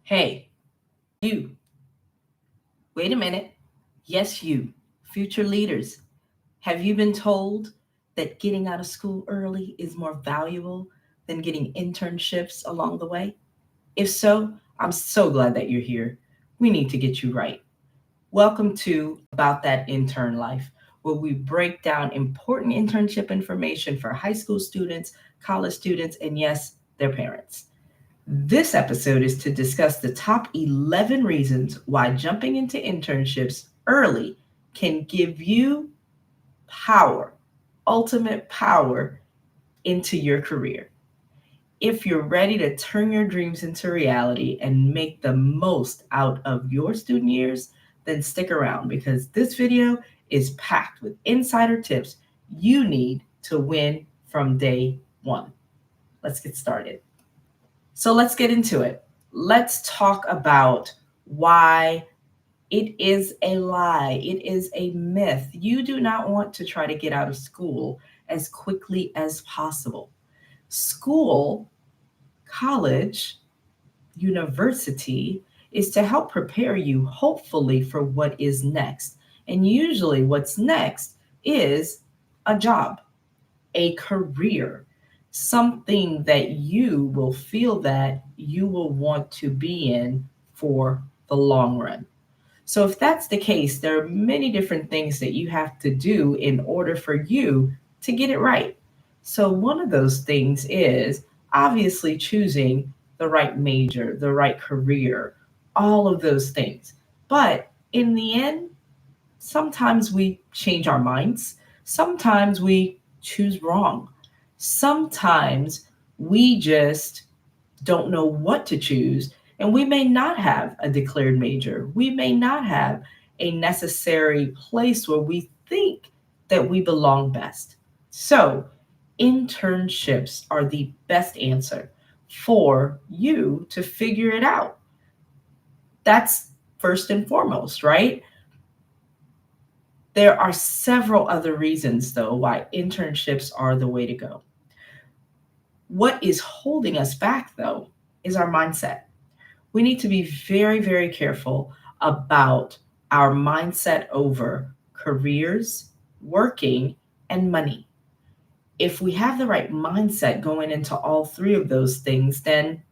Hey, you, wait a minute. Yes, you, future leaders. Have you been told that getting out of school early is more valuable than getting internships along the way? If so, I'm so glad that you're here. We need to get you right. Welcome to About That Intern Life, where we break down important internship information for high school students, college students, and yes, their parents. This episode is to discuss the top 11 reasons why jumping into internships early can give you power, ultimate power into your career. If you're ready to turn your dreams into reality and make the most out of your student years, then stick around because this video is packed with insider tips you need to win from day one. Let's get started. So let's get into it. Let's talk about why it is a lie. It is a myth. You do not want to try to get out of school as quickly as possible. School, college, university is to help prepare you, hopefully, for what is next. And usually, what's next is a job, a career, something that you will feel that you will want to be in for the long run. So, if that's the case, there are many different things that you have to do in order for you to get it right. So, one of those things is obviously choosing the right major, the right career, all of those things. But in the end, sometimes we change our minds. Sometimes we choose wrong. Sometimes we just don't know what to choose. And we may not have a declared major. We may not have a necessary place where we think that we belong best. So, internships are the best answer for you to figure it out. That's first and foremost, right? There are several other reasons, though, why internships are the way to go. What is holding us back, though, is our mindset. We need to be very, very careful about our mindset over careers, working, and money. If we have the right mindset going into all three of those things, then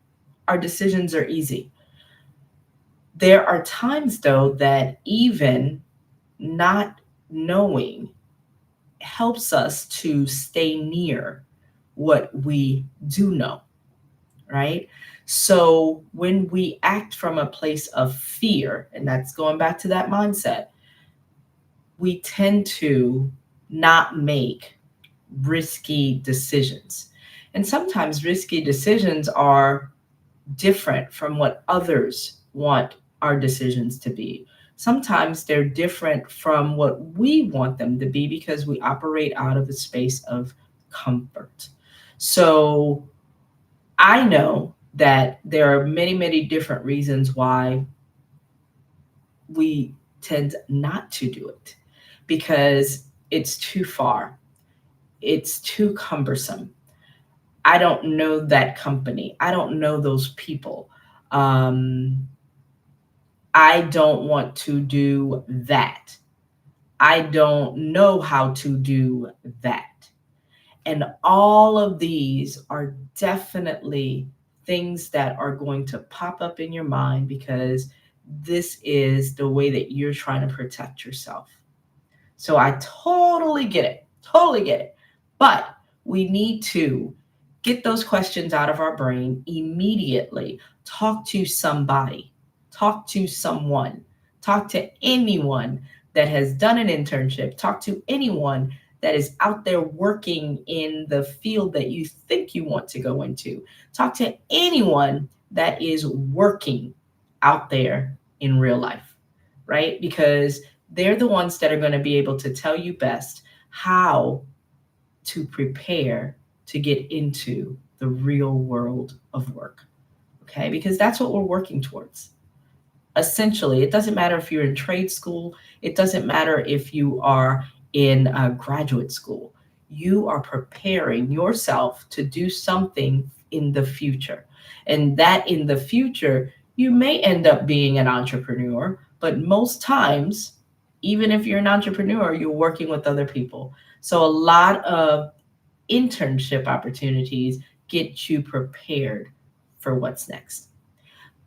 our decisions are easy. There are times, though, that even not knowing helps us to stay near what we do know, right? So when we act from a place of fear, and that's going back to that mindset, we tend to not make risky decisions. And sometimes risky decisions are different from what others want our decisions to be. Sometimes they're different from what we want them to be because we operate out of a space of comfort. So I know that there are many, many different reasons why we tend not to do it because it's too far, it's too cumbersome. I don't know that company, I don't know those people. Um, I don't want to do that. I don't know how to do that. And all of these are definitely things that are going to pop up in your mind because this is the way that you're trying to protect yourself. So I totally get it. Totally get it. But we need to get those questions out of our brain immediately. Talk to somebody, talk to someone, talk to anyone that has done an internship, talk to anyone that is out there working in the field that you think you want to go into. Talk to anyone that is working out there in real life, right? Because they're the ones that are going to be able to tell you best how to prepare to get into the real world of work. Okay, because that's what we're working towards. Essentially, it doesn't matter if you're in trade school, it doesn't matter if you are in graduate school. You are preparing yourself to do something in the future. And that in the future You may end up being an entrepreneur, but most times, even if you're an entrepreneur, you're working with other people. So a lot of internship opportunities get you prepared for what's next.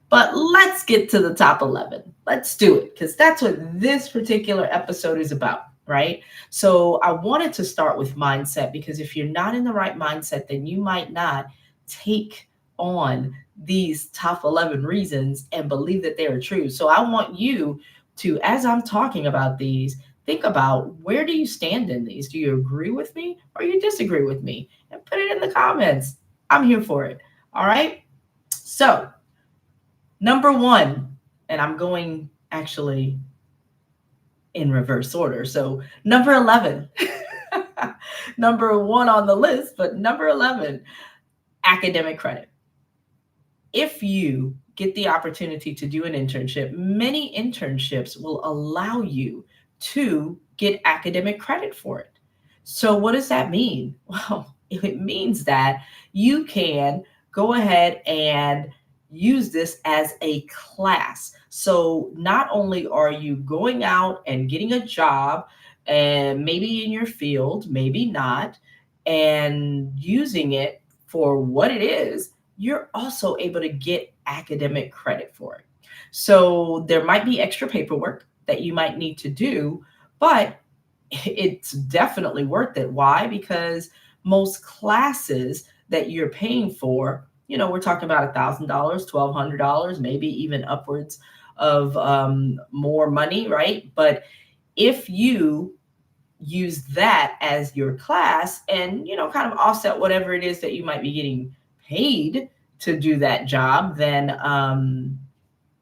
But let's get to the top 11. Let's do it because that's what this particular episode is about, right? So I wanted to start with mindset because if you're not in the right mindset, then you might not take on these top 11 reasons and believe that they are true. So I want you to, as I'm talking about these, think about where do you stand in these? Do you agree with me or you disagree with me? And put it in the comments. I'm here for it. All right. So, number one, and I'm going actually in reverse order. So, number 11, number one on the list, but number 11, academic credit. If you get the opportunity to do an internship, many internships will allow you to get academic credit for it. So, what does that mean? Well, it means that you can go ahead and use this as a class. So, not only are you going out and getting a job, and maybe in your field, maybe not, and using it for what it is, you're also able to get academic credit for it. So there might be extra paperwork that you might need to do, but it's definitely worth it. Why? Because most classes that you're paying for, we're talking about $1,000, $1,200, maybe even upwards of more money, right? But if you use that as your class and kind of offset whatever it is that you might be getting paid to do that job, then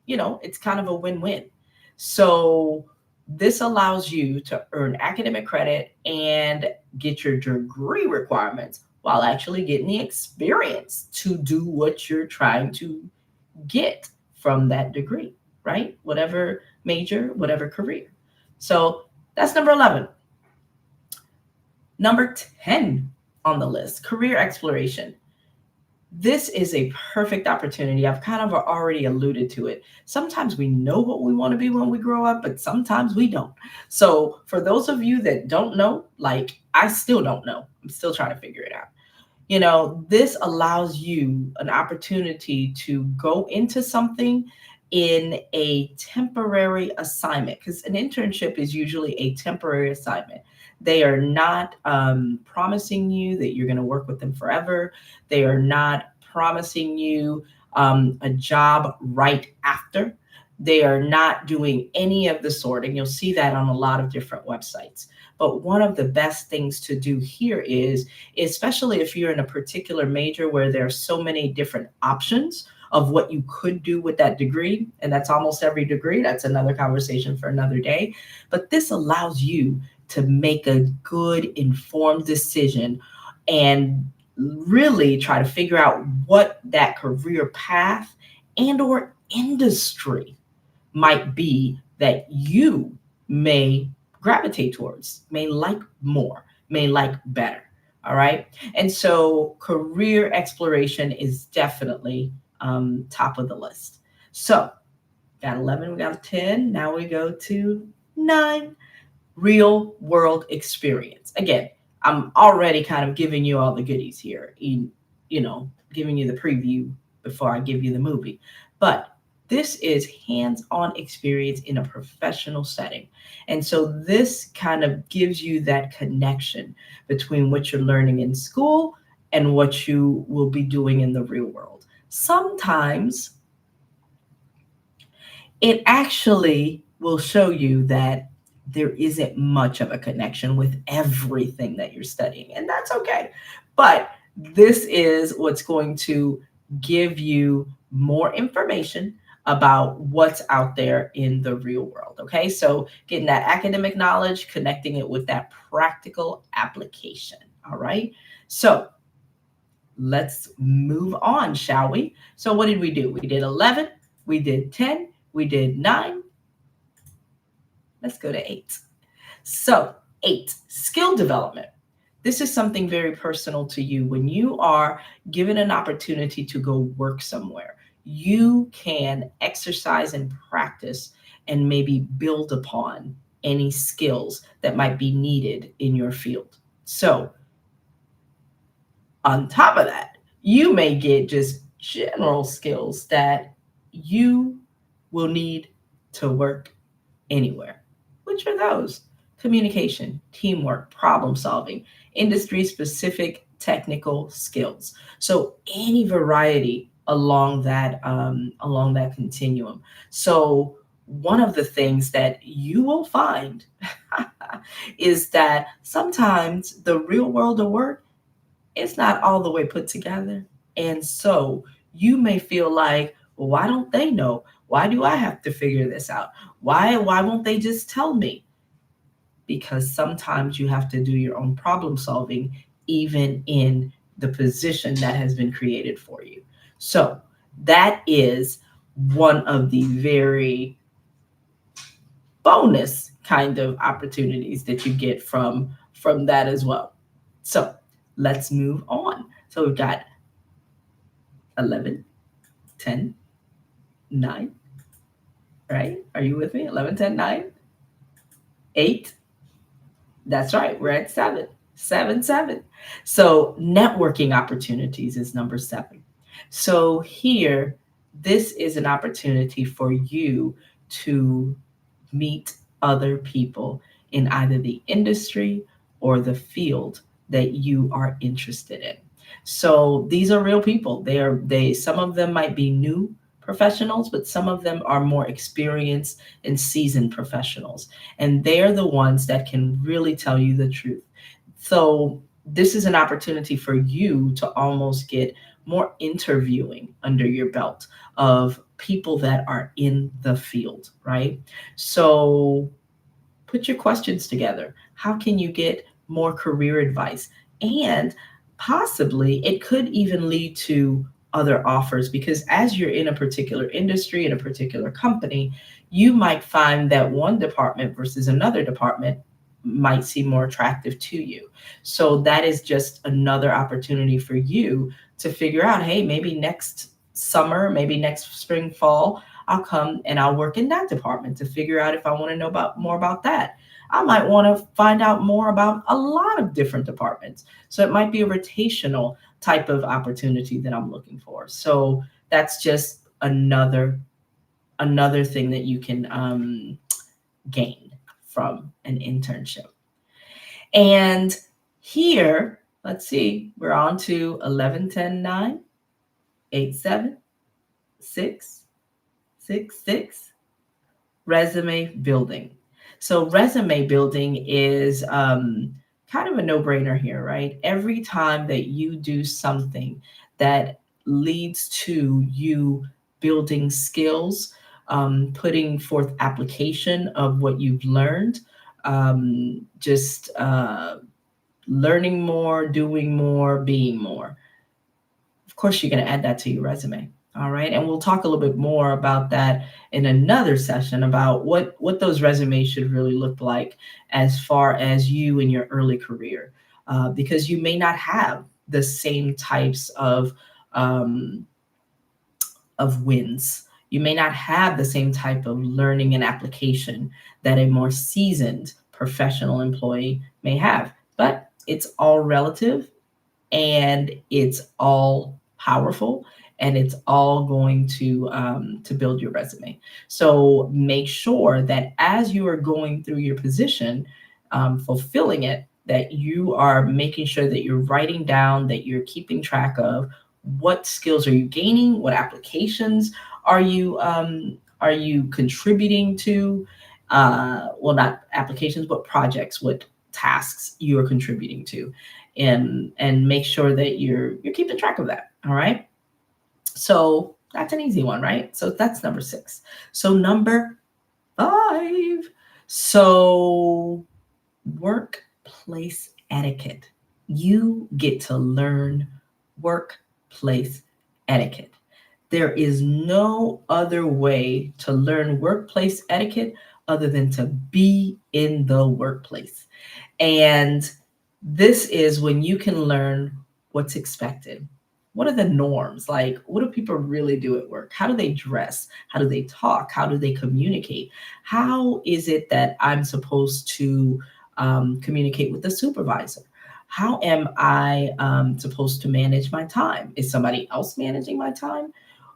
it's kind of a win-win. So this allows you to earn academic credit and get your degree requirements while actually getting the experience to do what you're trying to get from that degree, right? Whatever major, whatever career. So that's number 11. Number 10 on the list, career exploration. This is a perfect opportunity. I've kind of already alluded to it. Sometimes we know what we want to be when we grow up, but sometimes we don't. So, for those of you that don't know, like I still don't know, I'm still trying to figure it out. This allows you an opportunity to go into something in a temporary assignment because an internship is usually a temporary assignment. They are not promising you that you're going to work with them forever. They are not promising you a job right after. They are not doing any of the sort, and you'll see that on a lot of different websites. But one of the best things to do here is, especially if you're in a particular major where there are so many different options of what you could do with that degree, and that's almost every degree. That's another conversation for another day. But this allows you to make a good, informed decision and really try to figure out what that career path and or industry might be that you may gravitate towards, may like more, may like better. All right. And so career exploration is definitely top of the list. So got 11, we got 10. Now we go to 9, real world experience. Again, I'm already kind of giving you all the goodies here, giving you the preview before I give you the movie. But this is hands-on experience in a professional setting. And so this kind of gives you that connection between what you're learning in school and what you will be doing in the real world. Sometimes it actually will show you that there isn't much of a connection with everything that you're studying, and that's okay. But this is what's going to give you more information about what's out there in the real world. Okay, so getting that academic knowledge, connecting it with that practical application. All right, so let's move on, shall we? So, what did we do? We did 11, we did 10, we did 9. Let's go to 8. So, 8, skill development. This is something very personal to you. When you are given an opportunity to go work somewhere, you can exercise and practice and maybe build upon any skills that might be needed in your field. So, on top of that, you may get just general skills that you will need to work anywhere. Which are those? Communication, teamwork, problem solving, industry specific technical skills. So any variety along that continuum. So one of the things that you will find is that sometimes the real world of work is not all the way put together. And so you may feel like, well, why don't they know? Why do I have to figure this out? Why won't they just tell me? Because sometimes you have to do your own problem solving even in the position that has been created for you. So that is one of the very bonus kind of opportunities that you get from that as well. So let's move on. So we've got 11, 10, 9, right? Are you with me? 11, 10, 9, 8. That's right. We're at 7. 7, 7. So networking opportunities is number 7. So here, this is an opportunity for you to meet other people in either the industry or the field that you are interested in. So these are real people. They some of them might be new professionals, but some of them are more experienced and seasoned professionals. And they're the ones that can really tell you the truth. So this is an opportunity for you to almost get more interviewing under your belt of people that are in the field, right? So put your questions together. How can you get more career advice? And possibly it could even lead to other offers because as you're in a particular industry, in a particular company, you might find that one department versus another department might seem more attractive to you. So that is just another opportunity for you to figure out, hey, maybe next summer, maybe next spring, fall, I'll come and I'll work in that department to figure out if I want to know about more about that. I might want to find out more about a lot of different departments. So it might be a rotational type of opportunity that I'm looking for. So that's just another thing that you can gain from an internship. And here, let's see, we're on to 11, 10, 9, 8, 7, 6, 6, 6, resume building. So resume building is kind of a no-brainer here, right? Every time that you do something that leads to you building skills, putting forth application of what you've learned, just learning more, doing more, being more. Of course, you're going to add that to your resume. All right. And we'll talk a little bit more about that in another session about what those resumes should really look like as far as you in your early career, because you may not have the same types of wins. You may not have the same type of learning and application that a more seasoned professional employee may have, but it's all relative and it's all powerful and it's all going to build your resume. So make sure that as you are going through your position, fulfilling it, that you are making sure that you're writing down, that you're keeping track of what skills are you gaining, what applications are you contributing to, well, not applications, but projects, what tasks you are contributing to, and make sure that you're keeping track of that. All right. So that's an easy one, right? So that's number 6. So number 5. So workplace etiquette. You get to learn workplace etiquette. There is no other way to learn workplace etiquette other than to be in the workplace. And this is when you can learn what's expected, What are the norms? Like, what do people really do at work? How do they dress? How do they talk? How do they communicate? How is it that I'm supposed to communicate with the supervisor? How am I supposed to manage my time? Is somebody else managing my time?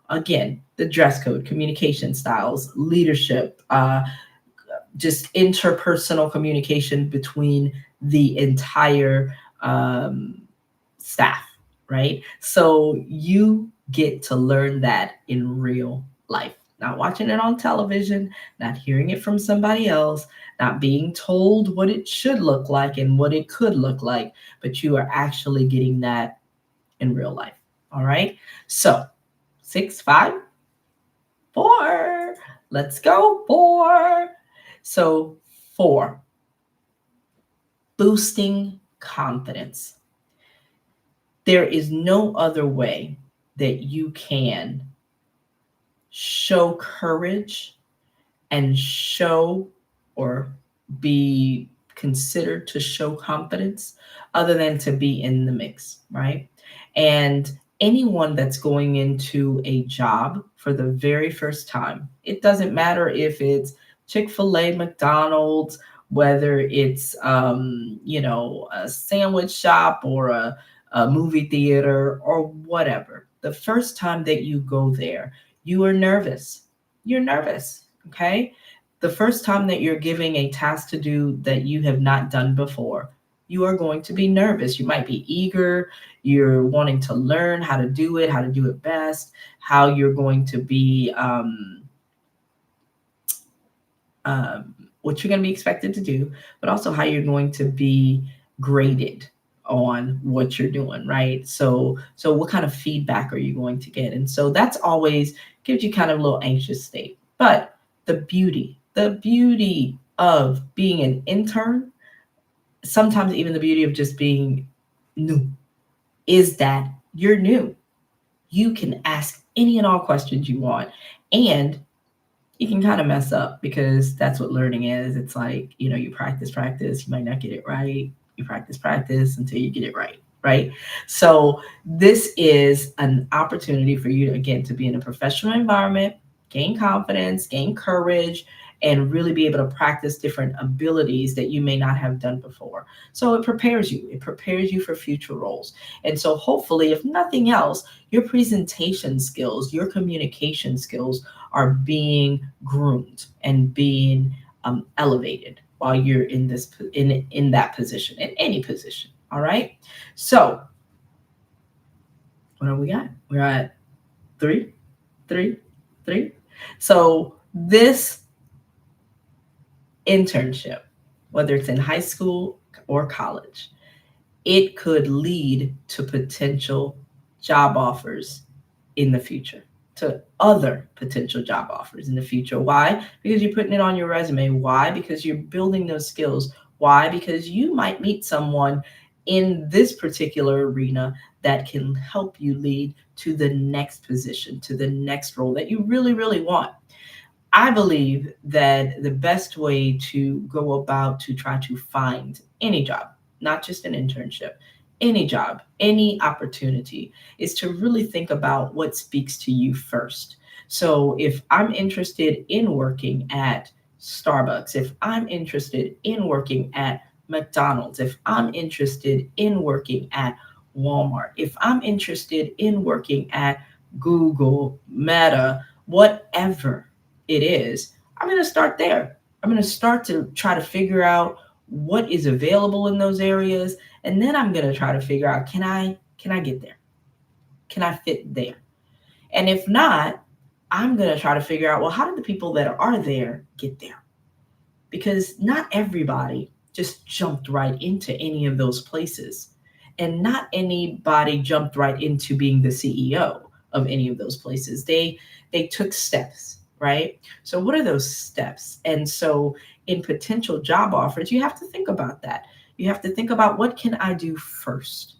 Again, the dress code, communication styles, leadership, just interpersonal communication between the entire staff, right? So you get to learn that in real life, not watching it on television, not hearing it from somebody else, not being told what it should look like and what it could look like, but you are actually getting that in real life. All right. So 6, 5, 4. Let's go. 4. So, 4, boosting confidence. There is no other way that you can show courage and show or be considered to show confidence other than to be in the mix, right? And anyone that's going into a job for the very first time, it doesn't matter if it's Chick-fil-A, McDonald's, whether it's a sandwich shop or a movie theater or whatever. The first time that you go there, you are nervous. You're nervous, okay? The first time that you're giving a task to do that you have not done before, you are going to be nervous. You might be eager. You're wanting to learn how to do it best, how you're going to be, what you're going to be expected to do, but also how you're going to be graded on what you're doing, right? So what kind of feedback are you going to get? And so that's always gives you kind of a little anxious state. But the beauty of being an intern, sometimes even the beauty of just being new, is that you're new. You can ask any and all questions you want. And you can kind of mess up because that's what learning is. It's like, you practice, you might not get it right. You practice until you get it right, right? So this is an opportunity for you to, again, to be in a professional environment, gain confidence, gain courage, and really be able to practice different abilities that you may not have done before. So it prepares you. It prepares you for future roles. And so hopefully, if nothing else, your presentation skills, your communication skills are being groomed and being elevated while you're in that position, in any position. All right. So what do we got? We're at 3, 3, 3. So this internship, whether it's in high school or college, it could lead to potential job offers in the future, to other potential job offers in the future. Why? Because you're putting it on your resume. Why? Because you're building those skills. Why? Because you might meet someone in this particular arena that can help you lead to the next position, to the next role that you really, really want. I believe that the best way to go about to try to find any job, not just an internship, any job, any opportunity, is to really think about what speaks to you first. So if I'm interested in working at Starbucks, if I'm interested in working at McDonald's, if I'm interested in working at Walmart, if I'm interested in working at Google, Meta, whatever it is, I'm going to start there. I'm going to start to try to figure out what is available in those areas, and then I'm going to try to figure out, can I get there? Can I fit there? And if not, I'm going to try to figure out, well, how did the people that are there get there? Because not everybody just jumped right into any of those places. And not anybody jumped right into being the CEO of any of those places. They took steps, right? So what are those steps? And so in potential job offers, you have to think about that. You have to think about, what can I do first?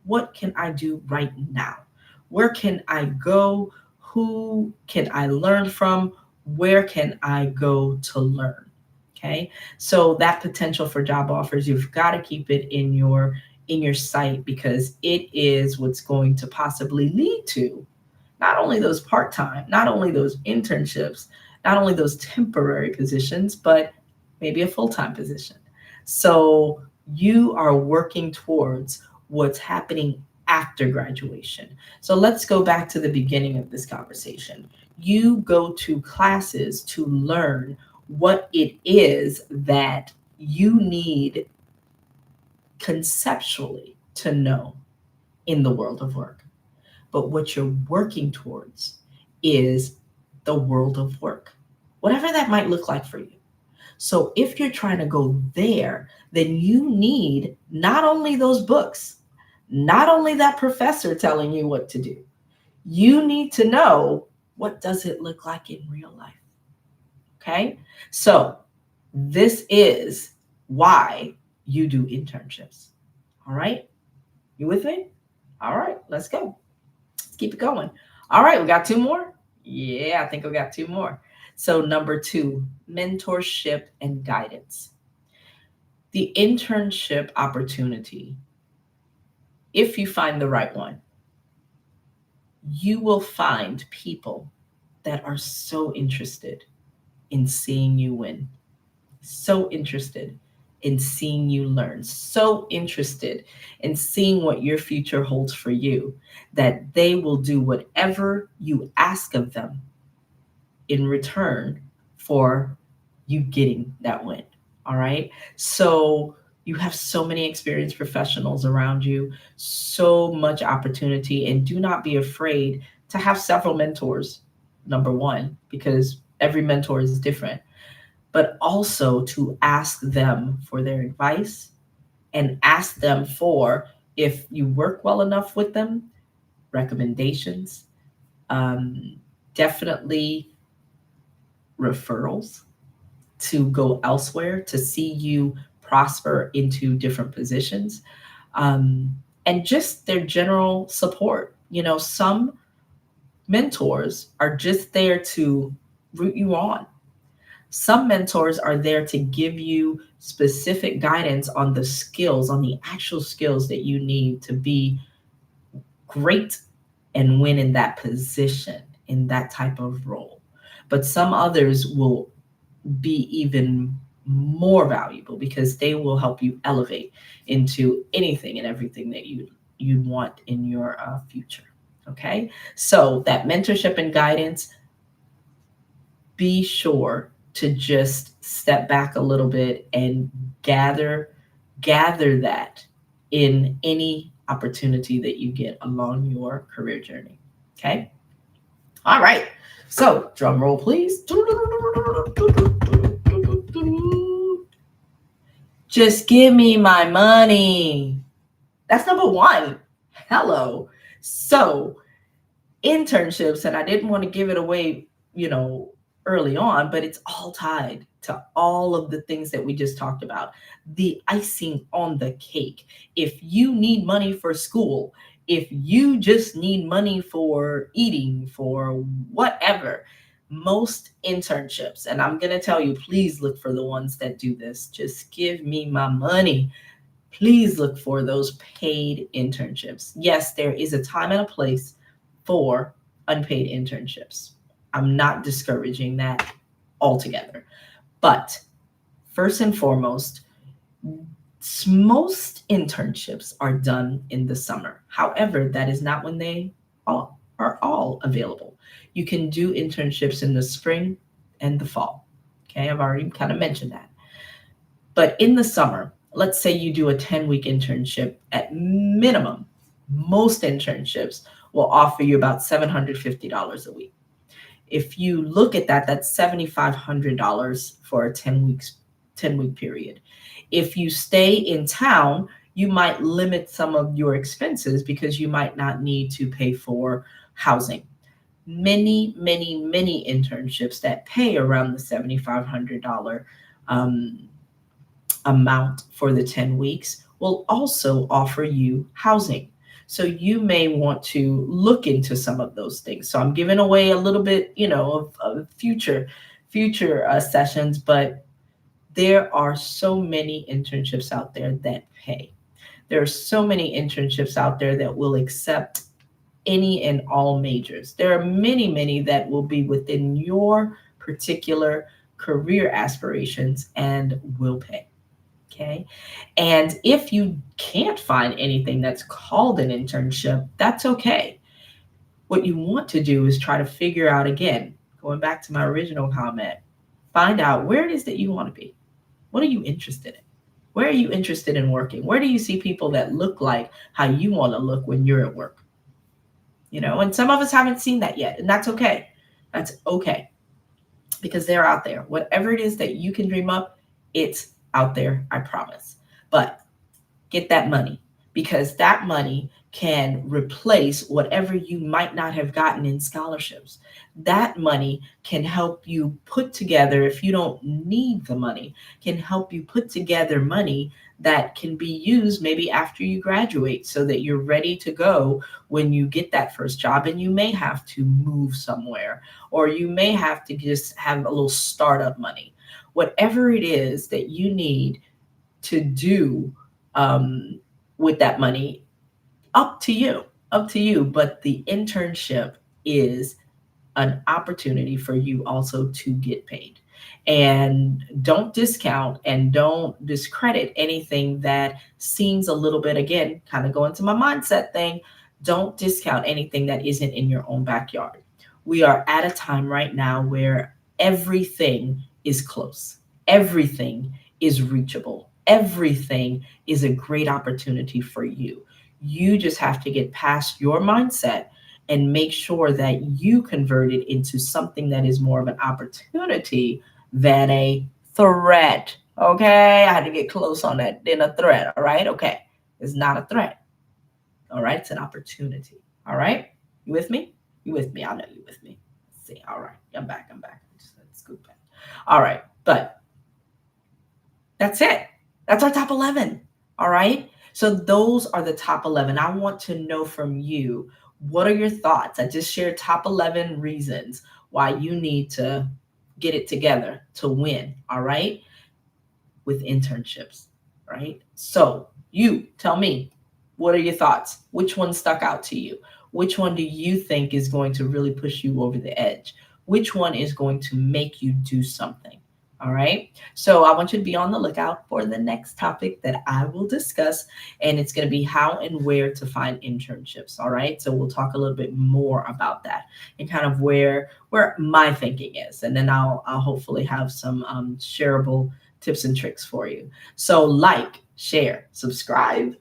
What can I do right now? Where can I go? Who can I learn from? Where can I go to learn? Okay. So that potential for job offers, you've got to keep it in your sight because it is what's going to possibly lead to not only those part time, not only those internships, not only those temporary positions, but maybe a full time position. So you are working towards what's happening after graduation. So let's go back to the beginning of this conversation. You go to classes to learn what it is that you need conceptually to know in the world of work. But what you're working towards is the world of work, whatever that might look like for you. So if you're trying to go there, then you need not only those books, not only that professor telling you what to do, you need to know what does it look like in real life. Okay? So this is why you do internships. All right? You with me? All right, let's go. Let's keep it going. All right, we got two more. Yeah, I think we got two more. So, number two, mentorship and guidance. The internship opportunity, if you find the right one, you will find people that are so interested in seeing you win, so interested in seeing you learn, so interested in seeing what your future holds for you, that they will do whatever you ask of them in return for you getting that win. All right. So you have so many experienced professionals around you, so much opportunity, and do not be afraid to have several mentors, number one, because every mentor is different, but also to ask them for their advice and ask them for, if you work well enough with them, recommendations, um, definitely referrals to go elsewhere to see you prosper into different positions, um, and just their general support. You know, some mentors are just there to root you on. Some mentors are there to give you specific guidance on the skills, on the actual skills that you need to be great and win in that position, in that type of role. But some others will be even more valuable because they will help you elevate into anything and everything that you want in your future. Okay, so that mentorship and guidance, be sure to just step back a little bit and gather that in any opportunity that you get along your career journey. Okay, all right, so drum roll please. Just give me my money. That's number one. Hello. So, internships, and I didn't want to give it away, you know, early on, but it's all tied to all of the things that we just talked about. The icing on the cake. If you need money for school, if you just need money for eating, for whatever, most internships, and I'm going to tell you, please look for the ones that do this. Just give me my money. Please look for those paid internships. Yes, there is a time and a place for unpaid internships. I'm not discouraging that altogether. But first and foremost, most internships are done in the summer. However, that is not when they are all available. You can do internships in the spring and the fall. Okay, I've already kind of mentioned that. But in the summer, let's say you do a 10-week internship at minimum, most internships will offer you about $750 a week. If you look at that, that's $7,500 for a 10-week period. If you stay in town, you might limit some of your expenses because you might not need to pay for housing. Many internships that pay around the $7,500 amount for the 10 weeks will also offer you housing. So you may want to look into some of those things. So I'm giving away a little bit, of future sessions, but there are so many internships out there that pay. There are so many internships out there that will accept any and all majors. There are many, many that will be within your particular career aspirations and will pay. Okay. And if you can't find anything that's called an internship, that's okay. What you want to do is try to figure out again, going back to my original comment, find out where it is that you want to be. What are you interested in? Where are you interested in working? Where do you see people that look like how you want to look when you're at work? And some of us haven't seen that yet, and that's okay. That's okay because they're out there. Whatever it is that you can dream up, it's out there, I promise. But get that money because that money can replace whatever you might not have gotten in scholarships. That money can help you put together, if you don't need the money, can help you put together money that can be used maybe after you graduate so that you're ready to go when you get that first job. And you may have to move somewhere, or you may have to just have a little startup money. Whatever it is that you need to do um, with that money, up to you, up to you. But the internship is an opportunity for you also to get paid. And don't discount and don't discredit anything that seems a little bit, again, kind of going to my mindset thing. Don't discount anything that isn't in your own backyard. We are at a time right now where everything is close, everything is reachable, everything is a great opportunity for you. You just have to get past your mindset and make sure that you convert it into something that is more of an opportunity than a threat. Okay, I had to get close on that. Than a threat. All right, okay, it's not a threat. All right, it's an opportunity. All right, you with me? You with me? I know you with me. Let's see. All right, I'm back. I'm back. Just scoop back. All right, but that's it. That's our top 11. All right. So those are the top 11. I want to know from you, what are your thoughts? I just shared top 11 reasons why you need to get it together to win. All right. With internships. Right. So you tell me, what are your thoughts? Which one stuck out to you? Which one do you think is going to really push you over the edge? Which one is going to make you do something? All right. So I want you to be on the lookout for the next topic that I will discuss. And it's going to be how and where to find internships. All right. So we'll talk a little bit more about that and kind of where my thinking is. And then I'll hopefully have some shareable tips and tricks for you. So like, share, subscribe,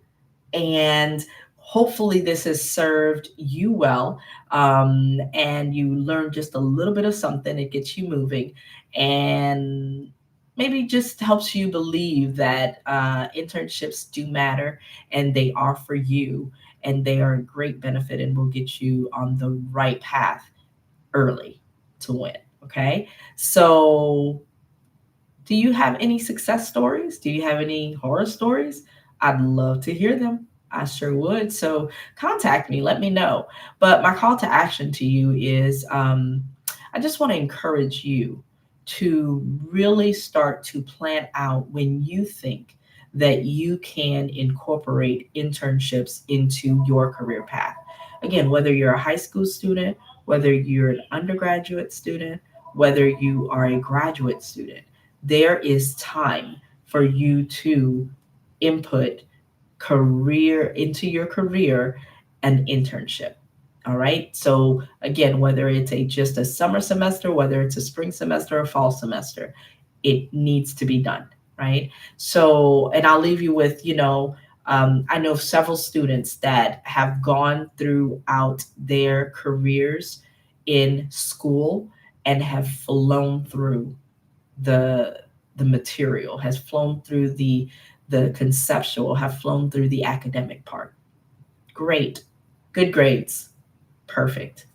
and hopefully this has served you well, and you learn just a little bit of something. It gets you moving and maybe just helps you believe that internships do matter and they are for you and they are a great benefit and will get you on the right path early to win. Okay, so do you have any success stories? Do you have any horror stories? I'd love to hear them. I sure would. So contact me, let me know. But my call to action to you is I just want to encourage you to really start to plan out when you think that you can incorporate internships into your career path. Again, whether you're a high school student, whether you're an undergraduate student, whether you are a graduate student, there is time for you to input career into your career an internship. All right. So again, whether it's just a summer semester, whether it's a spring semester or fall semester, it needs to be done. Right. So, and I'll leave you with, I know several students that have gone throughout their careers in school and have flown through the the material, has flown through the conceptual, have flown through the academic part. Great. Good grades. Perfect.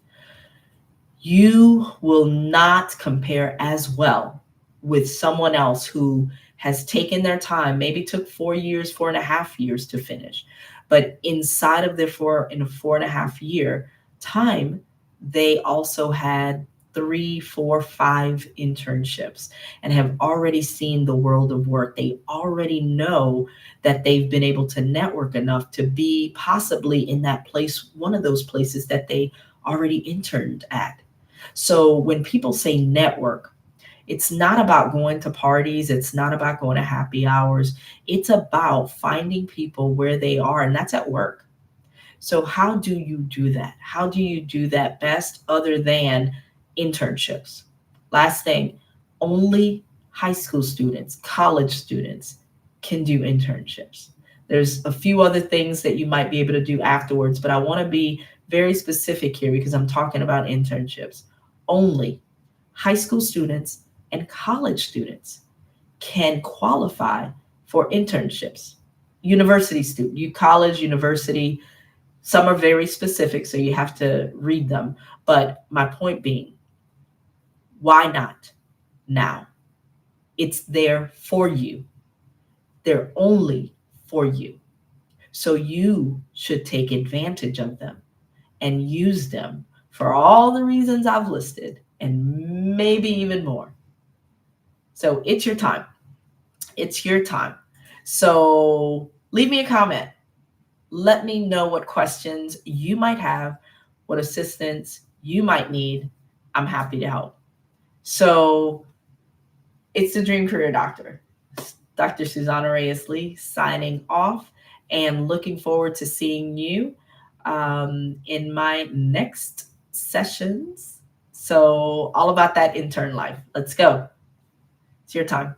You will not compare as well with someone else who has taken their time, maybe took 4 years, 4.5 years to finish. But inside of their 4.5 year time, they also had three, four, five internships and have already seen the world of work. They already know that they've been able to network enough to be possibly in that place, one of those places that they already interned at. So when people say network, it's not about going to parties, it's not about going to happy hours. It's about finding people where they are, and that's at work. So, how do you do that? How do you do that best other than internships? Last thing, only high school students, college students can do internships. There's a few other things that you might be able to do afterwards, but I want to be very specific here because I'm talking about internships. Only high school students and college students can qualify for internships. University student, you college, university, some are very specific, so you have to read them. But my point being, why not now? It's there for you. They're only for you. So you should take advantage of them and use them for all the reasons I've listed and maybe even more. So it's your time. It's your time. So leave me a comment. Let me know what questions you might have, what assistance you might need. I'm happy to help. So it's the Dream Career Doctor, Dr. Susanna Reyes Lee, signing off and looking forward to seeing you in my next sessions. So, all about that intern life. Let's go. It's your time.